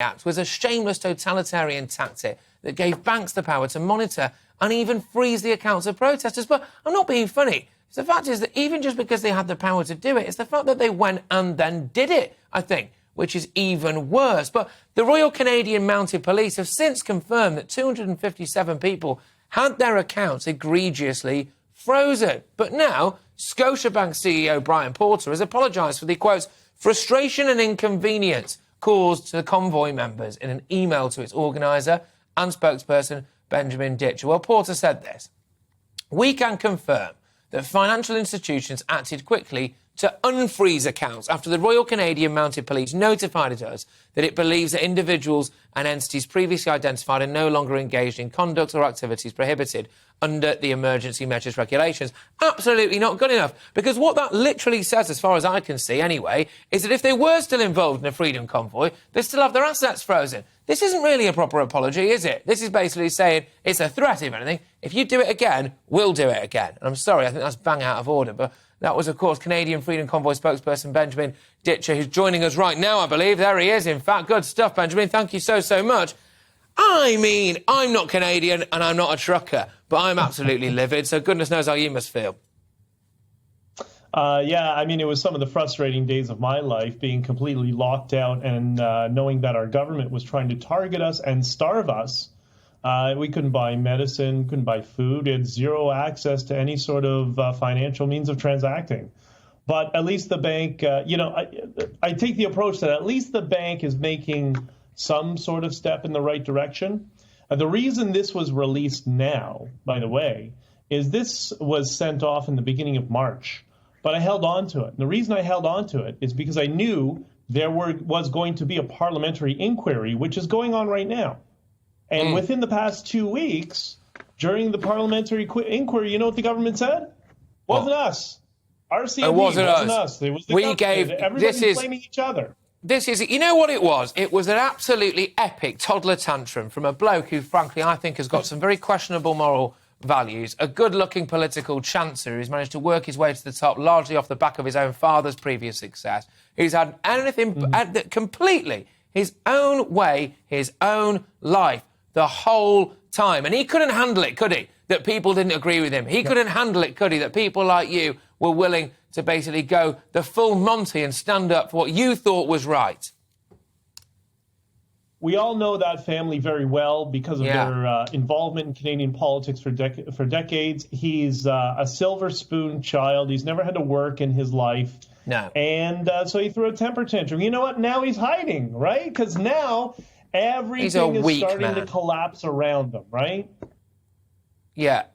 Act was a shameless totalitarian tactic that gave banks the power to monitor and even freeze the accounts of protesters. But I'm not being funny. The fact is that even just because they had the power to do it, it's the fact that they went and then did it, I think, which is even worse. But the Royal Canadian Mounted Police have since confirmed that 257 people had their accounts egregiously frozen. But now, Scotiabank CEO Brian Porter has apologised for the, quote, frustration and inconvenience caused to the convoy members in an email to its organiser and spokesperson Benjamin Ditcher. Well, Porter said this: "We can confirm that financial institutions acted quickly to unfreeze accounts after the Royal Canadian Mounted Police notified us that it believes that individuals and entities previously identified are no longer engaged in conduct or activities prohibited under the emergency measures regulations." Absolutely not good enough, because what that literally says, as far as I can see anyway, is that if they were still involved in a freedom convoy, they still have their assets frozen. This isn't really a proper apology, is it? This is basically saying it's a threat, if anything. If you do it again, we'll do it again. And I'm sorry, I think that's bang out of order, but that was, of course, Canadian Freedom Convoy spokesperson Benjamin Ditcher, who's joining us right now, I believe. There he is, in fact. Good stuff, Benjamin. Thank you so, so much. I mean, I'm not Canadian and I'm not a trucker, but I'm absolutely livid, so goodness knows how you must feel. Yeah, I mean, it was some of the frustrating days of my life, being completely locked out and knowing that our government was trying to target us and starve us. We couldn't buy medicine, couldn't buy food. We had zero access to any sort of financial means of transacting. But at least the bank, I take the approach that at least the bank is making some sort of step in the right direction. The reason this was released now, by the way, is this was sent off in the beginning of March. But I held on to it. And the reason I held on to it is because I knew there was going to be a parliamentary inquiry, which is going on right now. And within the past 2 weeks, during the parliamentary inquiry, you know what the government said? Wasn't us. RCMP wasn't us. It was the government. Everybody's blaming each other. This is, you know what it was? It was an absolutely epic toddler tantrum from a bloke who, frankly, I think has got some very questionable moral values, a good-looking political chancer who's managed to work his way to the top largely off the back of his own father's previous success, who's had anything completely his own way, his own life, the whole time. And he couldn't handle it, could he, that people didn't agree with him? He couldn't handle it, could he, that people like you were willing to basically go the full Monty and stand up for what you thought was right? We all know that family very well because of their involvement in Canadian politics for decades. He's a silver spoon child. He's never had to work in his life. No. And so he threw a temper tantrum. You know what? Now he's hiding, right? Because now everything is starting to collapse around him, right? Yeah.